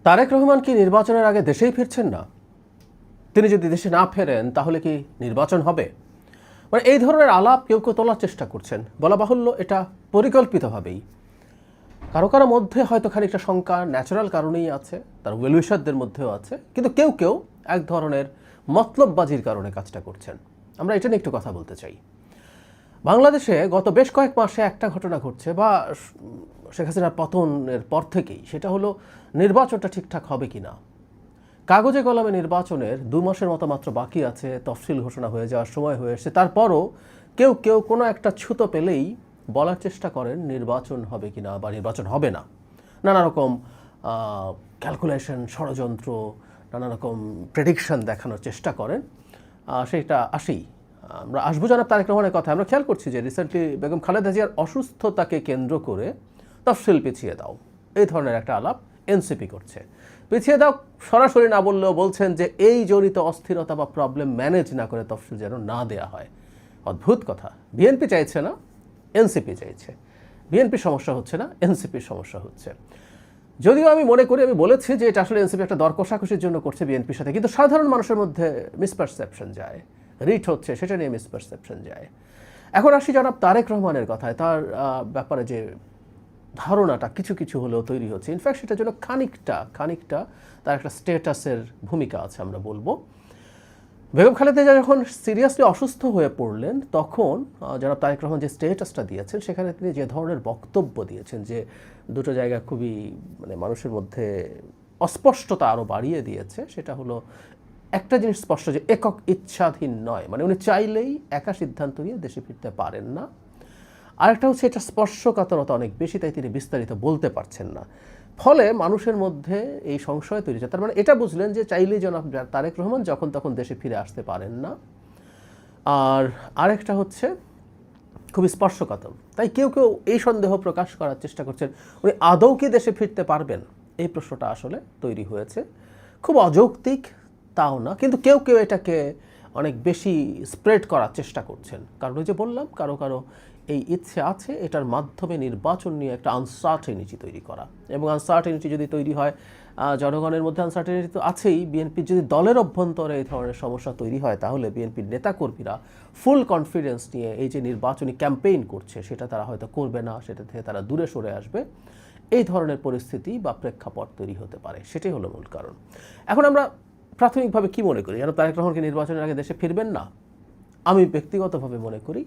তারেক রহমান কি নির্বাচনের আগে দেশেই ফিরছেন না? তিনি যদি দেশে না ফেরেন তাহলে কি নির্বাচন হবে? মানে এই ধরনের আলাপ কেউ কেউ তোলার চেষ্টা করছেন। বলা বাহুল্য এটা পরিকল্পিতভাবেই। কারো কারো মধ্যে হয়তো খানিকটা শঙ্কা ন্যাচারাল কারণেই আছে, তার ওয়েলউইশারদের মধ্যেও আছে, কিন্তু কেউ কেউ এক ধরনের মতলববাজির কারণে কাজটা করছেন। আমরা এটা নিয়ে একটু কথা বলতে চাই। বাংলাদেশে গত বেশ কয়েক মাসে একটা ঘটনা ঘটছে, বা শেখ হাসিনার পতনের পর থেকেই, সেটা হলো নির্বাচনটা ঠিকঠাক হবে কিনা। কাগজে কলমে নির্বাচনের 2 মাসের মতো মাত্র বাকি আছে, তফসিল ঘোষণা হয়ে যাওয়ার সময় হয়ে এসেছে। তারপরও কেউ কেউ কোনো একটা ছুতো পেলেই বলার চেষ্টা করেন নির্বাচন হবে কিনা বা নির্বাচন হবে না। নানা রকম ক্যালকুলেশন, ষড়যন্ত্র, নানা রকম প্রেডিকশন দেখানোর চেষ্টা করেন। সেটা আসেই আমরা আসবো জনাব তারেক রহমানের কথা। আমরা খেয়াল করছি যে রিসেন্টলি বেগম খালেদা জিয়ার অসুস্থতাকে কেন্দ্র করে তফসিল পিছিয়ে দাও, এই ধরনের একটা আলাপ এনসিপি করছে। পিছিয়ে দাও সরাসরি না বললেও বলছেন যে এই জড়িত অস্থিরতা বা প্রবলেম ম্যানেজ না করে তফসিল যেন না দেয়া হয়। অদ্ভুত কথা। বিএনপি চাইছে না, এনসিপি চাইছে। বিএনপির সমস্যা হচ্ছে না, এনসিপির সমস্যা হচ্ছে। যদিও আমি মনে করি, আমি বলেছি যে এটা আসলে এনসিপি একটা দর কষাকষির জন্য করছে বিএনপির সাথে, কিন্তু সাধারণ মানুষের মধ্যে মিসপারসেপশন যায়, রিট হচ্ছে সেটা নিয়ে মিসপারসেপশন যায়। এখন আসি জনাব তারেক রহমানের কথায়। তার ব্যাপারে যে ধারণাটা কিছু কিছু হলেও তৈরি হচ্ছে, ইনফ্যাক্ট সেটার জন্য খানিকটা তার একটা স্টেটাসের ভূমিকা আছে আমরা বলবো। বেগম খালেদা জিয়া যখন সিরিয়াসলি অসুস্থ হয়ে পড়লেন, তখন জনাব তারেক রহমান যে স্টেটাসটা দিয়েছেন, সেখানে তিনি যে ধরনের বক্তব্য দিয়েছেন, যে দুটো জায়গা খুবই মানে মানুষের মধ্যে অস্পষ্টতা আরও বাড়িয়ে দিয়েছে। সেটা হলো একটা জিনিস স্পষ্ট, যে একক ইচ্ছাধীন নয়, মানে উনি চাইলেই একা সিদ্ধান্ত নিয়ে দেশে ফিরতে পারেন না। আরেকটা হচ্ছে এটা স্পর্শকাতরতা অনেক বেশি, তাই তিনি বিস্তারিত বলতে পারছেন না। ফলে মানুষের মধ্যে এই সংশয় তৈরি হচ্ছে। তার মানে এটা বুঝলেন যে চাইলেই জনাব তারেক রহমান যখন তখন দেশে ফিরে আসতে পারেন না। আর আরেকটা হচ্ছে খুবই স্পর্শকাতর, তাই কেউ কেউ এই সন্দেহ প্রকাশ করার চেষ্টা করছেন উনি আদৌ কি দেশে ফিরতে পারবেন। এই প্রশ্নটা আসলে তৈরি হয়েছে। খুব অযৌক্তিক তাও না, কিন্তু কেউ কেউ এটাকে অনেক বেশি স্প্রেড করার চেষ্টা করছেন। কারণ ওই যে বললাম, কারো কারো এই ইচ্ছে আছে এটার মাধ্যমে নির্বাচন নিয়ে একটা আনসার্টেনিটি তৈরি করা, এবং আনসার্টেনিটি যদি তৈরি হয়, জনগণের মধ্যে আনসার্টেনিটি তো আছেই, বিএনপির যদি দলের অভ্যন্তরে এই ধরনের সমস্যা তৈরি হয়, তাহলে বিএনপির নেতাকর্মীরা ফুল কনফিডেন্স নিয়ে এই যে নির্বাচনী ক্যাম্পেইন করছে সেটা তারা হয়তো করবে না, সেটা থেকে তারা দূরে সরে আসবে। এই ধরনের পরিস্থিতি বা প্রেক্ষাপট তৈরি হতে পারে, সেটাই হলো মূল কারণ। এখন আমরা প্রাথমিকভাবে কি মনে করি, যেন তারেক রহমানকে নির্বাচনের আগে দেশে ফিরবেন না? আমি ব্যক্তিগতভাবে মনে করি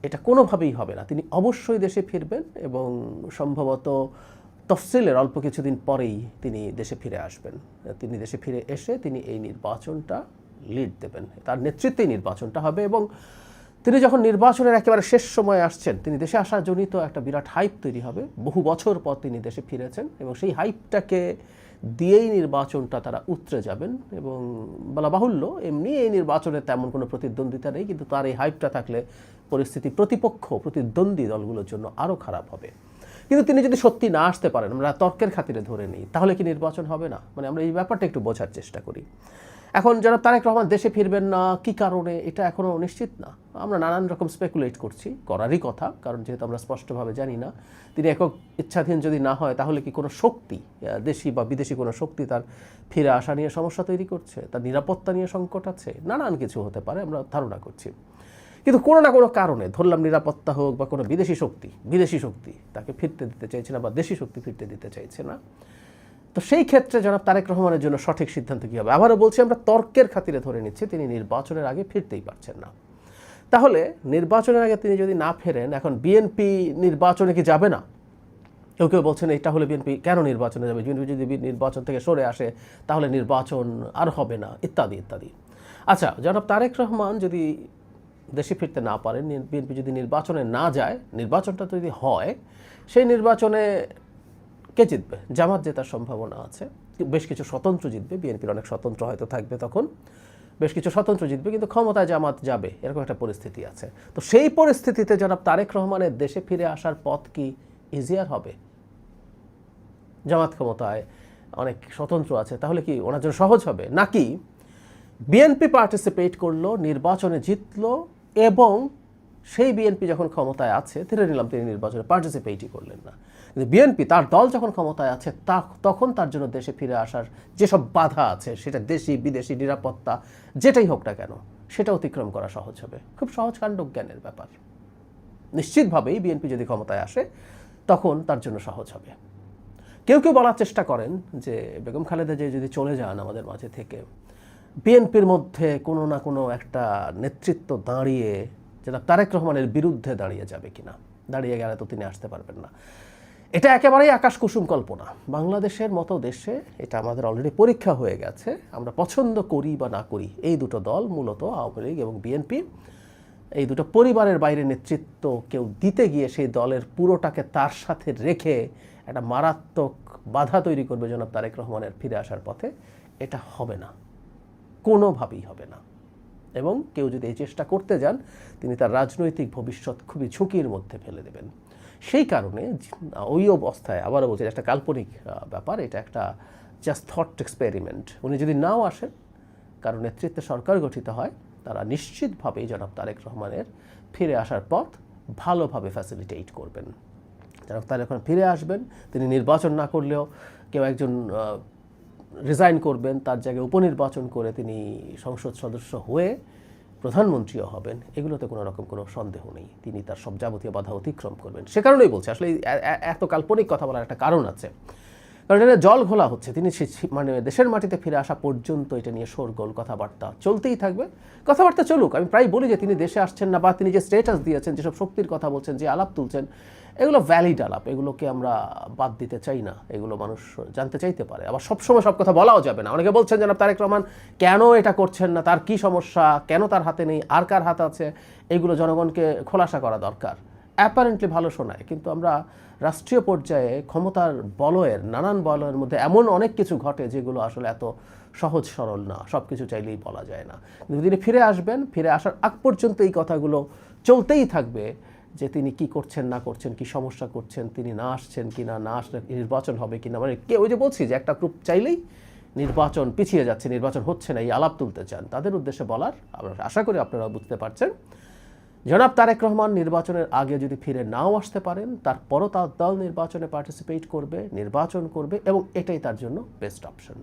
এটা কোনোভাবেই হবে না। তিনি অবশ্যই দেশে ফিরবেন, এবং সম্ভবত তফসিলের অল্প কিছুদিন পরেই তিনি দেশে ফিরে আসবেন। তিনি দেশে ফিরে এসে তিনি এই নির্বাচনটা লিড দেবেন, তার নেতৃত্বেই নির্বাচনটা হবে। এবং তিনি যখন নির্বাচনের একেবারে শেষ সময়ে আসছেন, তিনি দেশে আসার জনিত একটা বিরাট হাইপ তৈরি হবে। বহু বছর পর তিনি দেশে ফিরেছেন, এবং সেই হাইপটাকে দিয়েই নির্বাচনটা তারা উতরে যাবেন। এবং বলা বাহুল্য, এমনি এই নির্বাচনে তেমন কোনো প্রতিদ্বন্দ্বিতা নেই, কিন্তু তার এই হাইপটা থাকলে পরিস্থিতি প্রতিদ্বন্দ্বী দলগুলোর জন্য আরও খারাপ হবে। কিন্তু তিনি যদি সত্যি না আসতে পারেন, আমরা তর্কের খাতিরে ধরে নিই, তাহলে কি নির্বাচন হবে না? মানে আমরা এই ব্যাপারটা একটু বোঝার চেষ্টা করি। এখন জনাব তারেক রহমান দেশে ফিরবেন না, কী কারণে, এটা এখনও নিশ্চিত না। আমরা নানান রকম স্পেকুলেট করছি, করারই কথা, কারণ যেহেতু আমরা স্পষ্টভাবে জানি না তিনি একক ইচ্ছাধীন যদি না হয়, তাহলে কি কোনো শক্তি, দেশি বা বিদেশি কোনো শক্তি তার ফিরে আসা নিয়ে সমস্যা তৈরি করছে, তার নিরাপত্তা নিয়ে সংকট আছে, নানান কিছু হতে পারে, আমরা ধারণা করছি। কিন্তু কোনো না কোনো কারণে, ধরলাম নিরাপত্তা হোক বা কোনো বিদেশি শক্তি তাকে ফিরতে দিতে চাইছে না, বা দেশি শক্তি ফিরতে দিতে চাইছে না। তো সেই ক্ষেত্রে জনাব তারেক রহমানের জন্য সঠিক সিদ্ধান্ত কী হবে? আবারও বলছি, আমরা তর্কের খাতিরে ধরে নিচ্ছি তিনি নির্বাচনের আগে ফিরতেই পারছেন না। তাহলে নির্বাচনের আগে তিনি যদি না ফেরেন, এখন বিএনপি নির্বাচনে কি যাবে না? কেউ কেউ বলছেন এটা হলে বিএনপি কেন নির্বাচনে যাবে, বিএনপি যদি নির্বাচন থেকে সরে আসে তাহলে নির্বাচন আর হবে না, ইত্যাদি ইত্যাদি। আচ্ছা, জনাব তারেক রহমান যদি দেশে ফিরতে না পারেন, বিএনপি যদি নির্বাচনে না যায়, নির্বাচনটা যদি হয়, সেই নির্বাচনে কে জিতবে? জামাত জেতার সম্ভাবনা আছে। বেশ কিছু স্বতন্ত্র জিতবে, বিএনপির অনেক স্বতন্ত্র হয়তো থাকবে তখন, বেশ কিছু স্বতন্ত্র জিতবে, কিন্তু ক্ষমতায় জামাত যাবে, এরকম একটা পরিস্থিতি আছে। তো সেই পরিস্থিতিতে জনাব তারেক রহমানের দেশে ফিরে আসার পথ কি ইজিয়ার হবে? জামাত ক্ষমতায়, অনেক স্বতন্ত্র আছে, তাহলে কি ওনার জন্য সহজ হবে? নাকি বিএনপি পার্টিসিপেট করলো, নির্বাচনে জিতলো, এবং সেই বিএনপি যখন ক্ষমতায় আছে, ধরে নিলাম তিনি নির্বাচনে পার্টিসিপেটই করলেন না, কিন্তু বিএনপি তার দল যখন ক্ষমতায় আছে তখন তার জন্য দেশে ফিরে আসার যেসব বাধা আছে, সেটা দেশি বিদেশি নিরাপত্তা যেটাই হোক না কেন, সেটা অতিক্রম করা সহজ হবে। খুব সহজ কাণ্ডজ্ঞানের ব্যাপার। নিশ্চিতভাবেই বিএনপি যদি ক্ষমতায় আসে তখন তার জন্য সহজ হবে। কেউ কেউ বলার চেষ্টা করেন যে বেগম খালেদা জিয়া যদি চলে যান আমাদের মাঝে থেকে, বিএনপির মধ্যে কোনো না কোনো একটা নেতৃত্ব দাঁড়িয়ে যেটা তারেক রহমানের বিরুদ্ধে দাঁড়িয়ে যাবে কিনা, দাঁড়িয়ে গেলে তো তিনি আসতে পারবেন না। এটা একেবারেই আকাশ কুসুম কল্পনা। বাংলাদেশের মতো দেশে এটা আমাদের অলরেডি পরীক্ষা হয়ে গেছে। আমরা পছন্দ করি বা না করি, এই দুটো দল মূলত আওয়ামী লীগ এবং বিএনপি, এই দুটো পরিবারের বাইরে নেতৃত্ব কেউ দিতে গিয়ে সেই দলের পুরোটাকে তার সাথে রেখে একটা মারাত্মক বাধা তৈরি করবে জনাব তারেক রহমানের ফিরে আসার পথে। এটা হবে না, কোনোভাবেই হবে না। এবং কেউ যদি এই চেষ্টা করতে যান, তিনি তার রাজনৈতিক ভবিষ্যৎ খুবই ঝুঁকির মধ্যে ফেলে দেবেন। সেই কারণে ওই অবস্থায়, আবারও বলছি, একটা কাল্পনিক ব্যাপার, এটা একটা জাস্ট থট এক্সপেরিমেন্ট। উনি যদি নাও আসেন, কারণ নেতৃত্বে সরকার গঠিত হয়, তারা নিশ্চিতভাবেই জনাব তারেক রহমানের ফিরে আসার পথ ভালোভাবে ফ্যাসিলিটেট করবেন। জনাব তারেক রহমান ফিরে আসবেন, তিনি নির্বাচন না করলেও কেউ একজন রিজাইন করবেন, তার জায়গায় উপনির্বাচন করে তিনি সংসদ সদস্য হয়ে প্রধানমন্ত্রীও হবেন, এগুলোতে কোনো রকম কোনো সন্দেহ নেই। তিনি তার সব যাবতীয় বাধা অতিক্রম করবেন। সে কারণেই বলছে, আসলে এত কাল্পনিক কথা বলার একটা কারণ আছে, কারণ এটা জল ঘোলা হচ্ছে। তিনি মানে দেশের মাটিতে ফিরে আসা পর্যন্ত এটা নিয়ে শোরগোল কথাবার্তা চলতেই থাকবে। কথাবার্তা চলুক। আমি প্রায় বলি যে তিনি দেশে আসছেন না, বা তিনি যে স্টেটাস দিয়েছেন, যেসব শক্তির কথা বলছেন, যে আলাপ তুলছেন, এগুলো ভ্যালিড আলাপ, এগুলোকে আমরা বাদ দিতে চাই না। এগুলো মানুষ জানতে চাইতে পারে। আবার সবসময় সব কথা বলাও যাবে না। অনেকে বলছেন জনাব তারেক রহমান কেন এটা করছেন না, তার কি সমস্যা, কেন তার হাতে নেই, আর কার হাতে আছে, এগুলো জনগণকে খোলাসা করা দরকার। অ্যাপারেন্টলি ভালো শোনায়, কিন্তু আমরা রাষ্ট্রীয় পর্যায়ে ক্ষমতার বলয়ের, নানান বলয়ের মধ্যে এমন অনেক কিছু ঘটে যেগুলো আসলে এত সহজ সরল না, সব কিছু চাইলেই বলা যায় না। কিন্তু তিনি ফিরে আসবেন, ফিরে আসার আগ পর্যন্ত এই কথাগুলো চলতেই থাকবে যে তিনি কি করছেন না করছেন, কি সমস্যা করছেন, তিনি না আসছেন কিনা, না আসলে নির্বাচন হবে কিনা। মানে ওই যে বলছি যে একটা গ্রুপ চাইলেই নির্বাচন পিছিয়ে যাচ্ছে, নির্বাচন হচ্ছে না, এই আলাপ তুলতে চান। তাদের উদ্দেশ্যে বলার, আমরা আশা করি আপনারা বুঝতে পারছেন, জনাব তারেক রহমান নির্বাচনের আগে যদি ফিরে নাও আসতে পারেন, তারপরও তার দল নির্বাচনে পার্টিসিপেট করবে, নির্বাচন করবে, এবং এটাই তার জন্য বেস্ট অপশন।